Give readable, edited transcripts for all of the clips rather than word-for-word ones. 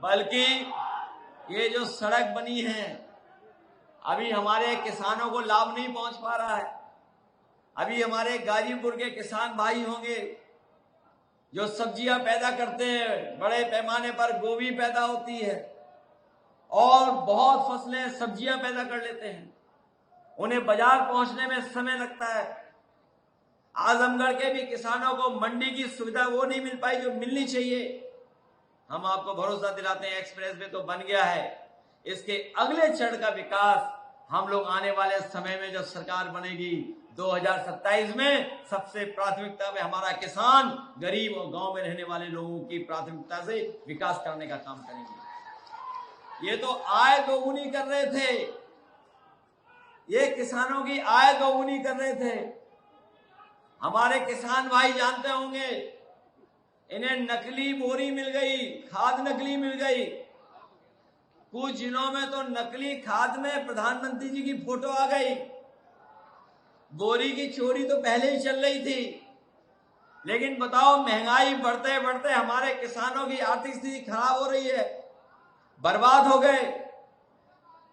बल्कि ये जो सड़क बनी है अभी हमारे किसानों को लाभ नहीं पहुंच पा रहा है। अभी हमारे गाजीपुर के किसान भाई होंगे जो सब्जियां पैदा करते हैं, बड़े पैमाने पर गोभी पैदा होती है और बहुत फसलें सब्जियां पैदा कर लेते हैं, उन्हें बाजार पहुंचने में समय लगता है। आजमगढ़ के भी किसानों को मंडी की सुविधा वो नहीं मिल पाई जो मिलनी चाहिए। हम आपको भरोसा दिलाते हैं एक्सप्रेस वे तो बन गया है, इसके अगले चरण का विकास हम लोग आने वाले समय में जब सरकार बनेगी 2027 में सबसे प्राथमिकता में हमारा किसान, गरीब और गांव में रहने वाले लोगों की प्राथमिकता से विकास करने का काम करेंगे। ये तो आय दोगुनी कर रहे थे, ये किसानों की आय दोगुनी कर रहे थे। हमारे किसान भाई जानते होंगे, इन्हें नकली बोरी मिल गई, खाद नकली मिल गई। कुछ जिलों में तो नकली खाद में प्रधानमंत्री जी की फोटो आ गई। बोरी की चोरी तो पहले ही चल रही थी, लेकिन बताओ महंगाई बढ़ते बढ़ते हमारे किसानों की आर्थिक स्थिति खराब हो रही है, बर्बाद हो गए।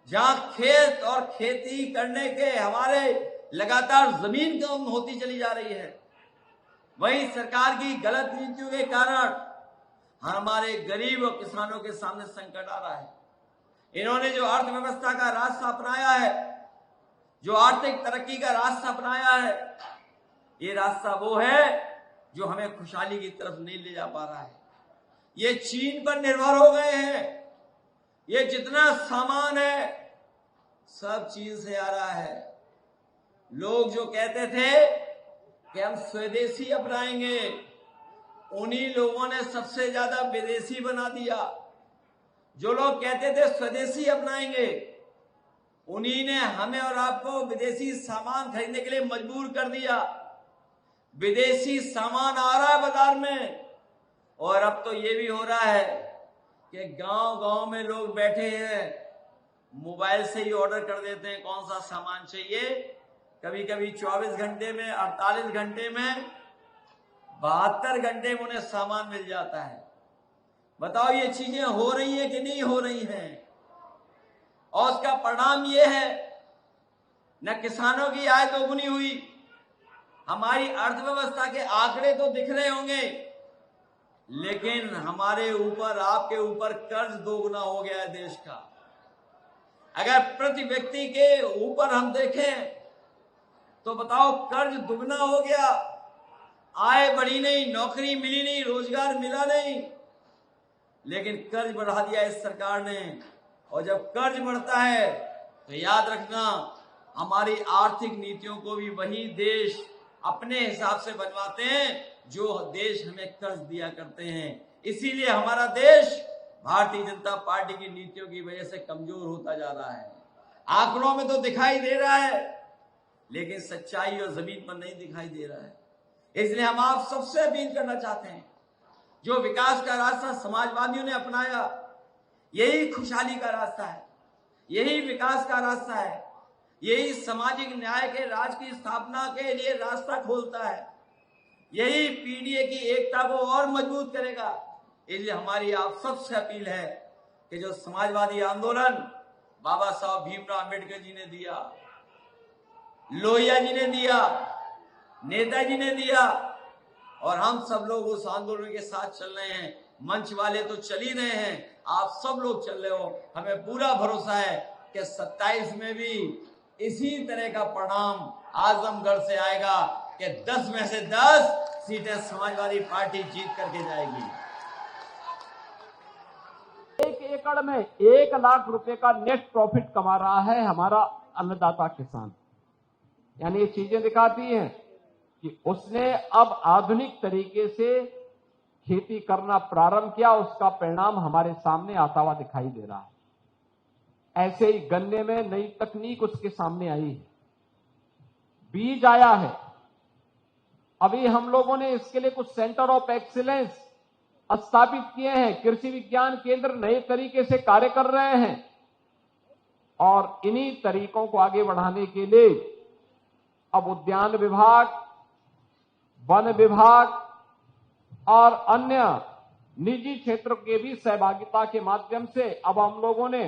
जहां खेत और खेती करने के हमारे लगातार जमीन कम होती चली जा रही है, वहीं सरकार की गलत नीतियों के कारण हमारे गरीब और किसानों के सामने संकट आ रहा है। इन्होंने जो अर्थव्यवस्था का रास्ता अपनाया है, जो आर्थिक तरक्की का रास्ता अपनाया है, ये रास्ता वो है जो हमें खुशहाली की तरफ नहीं ले जा पा रहा है। ये चीन पर निर्भर हो गए हैं। ये जितना सामान है सब चीन से आ रहा है। लोग जो कहते थे कि हम स्वदेशी अपनाएंगे, उन्हीं लोगों ने सबसे ज्यादा विदेशी बना दिया। जो लोग कहते थे स्वदेशी अपनाएंगे, उन्हीं ने हमें और आपको विदेशी सामान खरीदने के लिए मजबूर कर दिया। विदेशी सामान आ रहा है बाजार में, और अब तो ये भी हो रहा है कि गांव-गांव में लोग बैठे हैं, मोबाइल से ही ऑर्डर कर देते हैं कौन सा सामान चाहिए। कभी कभी 24 घंटे में, 48 घंटे में, 72 घंटे में उन्हें सामान मिल जाता है। बताओ ये चीजें हो रही है कि नहीं हो रही हैं? और उसका परिणाम ये है, न किसानों की आय दोगुनी हुई, हमारी अर्थव्यवस्था के आंकड़े तो दिख रहे होंगे, लेकिन हमारे ऊपर, आपके ऊपर कर्ज दोगुना हो गया है देश का। अगर प्रति व्यक्ति के ऊपर हम देखें तो बताओ कर्ज दुगना हो गया, आय बढ़ी नहीं, नौकरी मिली नहीं, रोजगार मिला नहीं, लेकिन कर्ज बढ़ा दिया इस सरकार ने। और जब कर्ज बढ़ता है तो याद रखना, हमारी आर्थिक नीतियों को भी वही देश अपने हिसाब से बनवाते हैं जो देश हमें कर्ज दिया करते हैं। इसीलिए हमारा देश भारतीय जनता पार्टी की नीतियों की वजह से कमजोर होता जा रहा है। आंकड़ों में तो दिखाई दे रहा है, लेकिन सच्चाई और जमीन पर नहीं दिखाई दे रहा है। इसलिए हम आप सबसे अपील करना चाहते हैं, जो विकास का रास्ता समाजवादियों ने अपनाया, यही खुशहाली का रास्ता है, यही विकास का रास्ता है, यही सामाजिक न्याय के राज की स्थापना के लिए रास्ता खोलता है, यही पीडीए की एकता को और मजबूत करेगा। इसलिए हमारी आप सबसे अपील है कि जो समाजवादी आंदोलन बाबा साहब भीमराव अम्बेडकर जी ने दिया, लोहिया जी ने दिया, नेताजी ने दिया, और हम सब लोग उस आंदोलन के साथ चल रहे हैं। मंच वाले तो चल ही रहे हैं, आप सब लोग चल रहे हो। हमें पूरा भरोसा है कि 27 में भी इसी तरह का परिणाम आजमगढ़ से आएगा कि 10 में से 10 सीटें समाजवादी पार्टी जीत करके जाएगी। 1 एकड़ में 1 लाख रुपए का नेट प्रॉफिट कमा रहा है हमारा अन्नदाता किसान। यानी ये चीजें दिखाती हैं कि उसने अब आधुनिक तरीके से खेती करना प्रारंभ किया, उसका परिणाम हमारे सामने आता हुआ दिखाई दे रहा है। ऐसे ही गन्ने में नई तकनीक उसके सामने आई है, बीज आया है। अभी हम लोगों ने इसके लिए कुछ सेंटर ऑफ एक्सीलेंस स्थापित किए हैं, कृषि विज्ञान केंद्र नए तरीके से कार्य कर रहे हैं, और इन्हीं तरीकों को आगे बढ़ाने के लिए अब उद्यान विभाग, वन विभाग और अन्य निजी क्षेत्र के भी सहभागिता के माध्यम से अब हम लोगों ने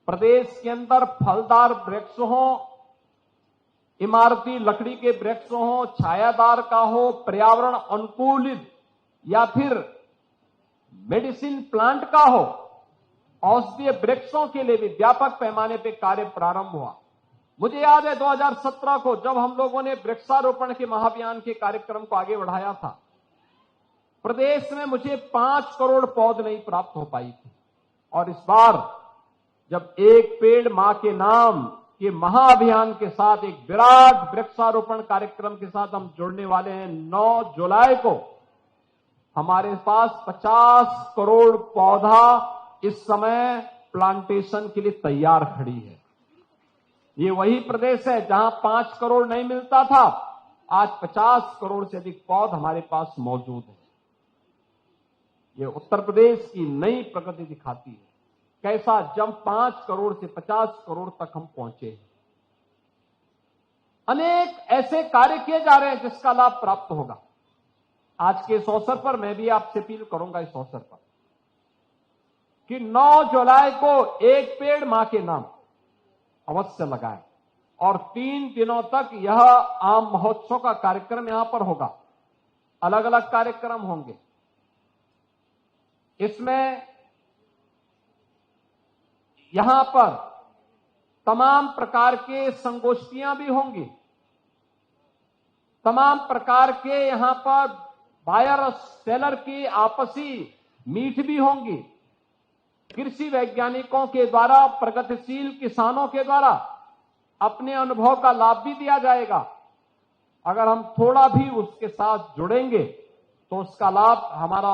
प्रदेश के अंदर फलदार वृक्ष हो, इमारती लकड़ी के वृक्ष हो, छायादार का हो, पर्यावरण अनुकूलित या फिर मेडिसिन प्लांट का हो, औषधीय वृक्षों के लिए भी व्यापक पैमाने पर कार्य प्रारंभ हुआ। मुझे याद है 2017 को जब हम लोगों ने वृक्षारोपण के महाअभियान के कार्यक्रम को आगे बढ़ाया था, प्रदेश में मुझे 5 करोड़ पौध नहीं प्राप्त हो पाई थी। और इस बार जब एक पेड़ मां के नाम के महाअभियान के साथ एक विराट वृक्षारोपण कार्यक्रम के साथ हम जुड़ने वाले हैं, 9 जुलाई को हमारे पास 50 करोड़ पौधा इस समय प्लांटेशन के लिए तैयार खड़ी है। ये वही प्रदेश है जहां 5 करोड़ नहीं मिलता था, आज 50 करोड़ से अधिक पौध हमारे पास मौजूद है। ये उत्तर प्रदेश की नई प्रगति दिखाती है, कैसा जब 5 करोड़ से 50 करोड़ तक हम पहुंचे हैं। अनेक ऐसे कार्य किए जा रहे हैं जिसका लाभ प्राप्त होगा। आज के इस अवसर पर मैं भी आपसे अपील करूंगा इस अवसर पर कि 9 जुलाई को एक पेड़ मां के नाम अवश्य लगाएं और 3 दिनों तक यह आम महोत्सव का कार्यक्रम यहां पर होगा। अलग अलग कार्यक्रम होंगे, इसमें यहां पर तमाम प्रकार के संगोष्ठियां भी होंगी, तमाम प्रकार के यहां पर बायर और सेलर की आपसी मीट भी होंगी, कृषि वैज्ञानिकों के द्वारा, प्रगतिशील किसानों के द्वारा अपने अनुभव का लाभ भी दिया जाएगा। अगर हम थोड़ा भी उसके साथ जुड़ेंगे तो उसका लाभ हमारा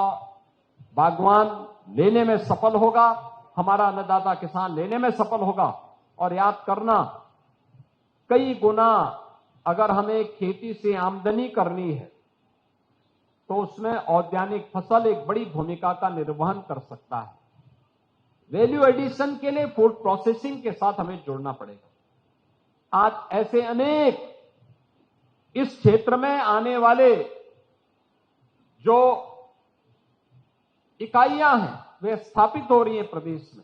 बागवान लेने में सफल होगा, हमारा अन्नदाता किसान लेने में सफल होगा। और याद करना, कई गुना अगर हमें खेती से आमदनी करनी है तो उसमें औद्यानिक फसल एक बड़ी भूमिका का निर्वहन कर सकता है। वैल्यू एडिशन के लिए फूड प्रोसेसिंग के साथ हमें जुड़ना पड़ेगा। आज ऐसे अनेक इस क्षेत्र में आने वाले जो इकाइयां हैं वे स्थापित हो रही हैं प्रदेश में,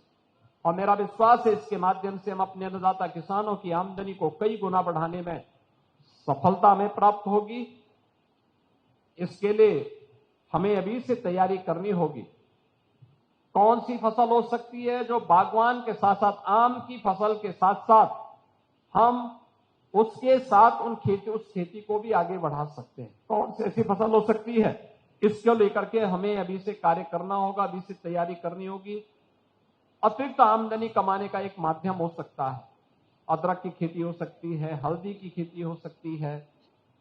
और मेरा विश्वास है इसके माध्यम से हम अपने अन्नदाता किसानों की आमदनी को कई गुना बढ़ाने में सफलता में प्राप्त होगी। इसके लिए हमें अभी से तैयारी करनी होगी। कौन सी फसल हो सकती है जो बागवान के साथ साथ आम की फसल के साथ साथ हम उसके साथ उस खेती को भी आगे बढ़ा सकते हैं। कौन सी ऐसी फसल हो सकती है, इसको लेकर के हमें अभी से कार्य करना होगा, अभी से तैयारी करनी होगी। अतिरिक्त आमदनी कमाने का एक माध्यम हो सकता है, अदरक की खेती हो सकती है, हल्दी की खेती हो सकती है,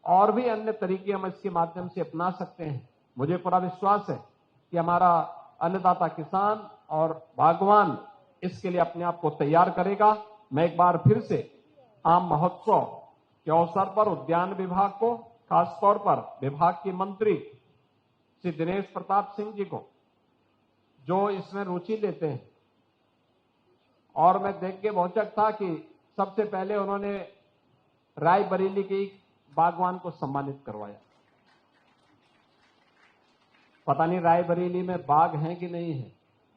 और भी अन्य तरीके हम इसके माध्यम से अपना सकते हैं। मुझे पूरा विश्वास है कि हमारा अन्नदाता किसान और बागवान इसके लिए अपने आप को तैयार करेगा। मैं एक बार फिर से आम महोत्सव के अवसर पर उद्यान विभाग को, खासतौर पर विभाग के मंत्री श्री दिनेश प्रताप सिंह जी को, जो इसमें रुचि लेते हैं, और मैं देख के बहुत था कि सबसे पहले उन्होंने रायबरेली के बागवान को सम्मानित करवाया। पता नहीं रायबरेली में बाग हैं कि नहीं है,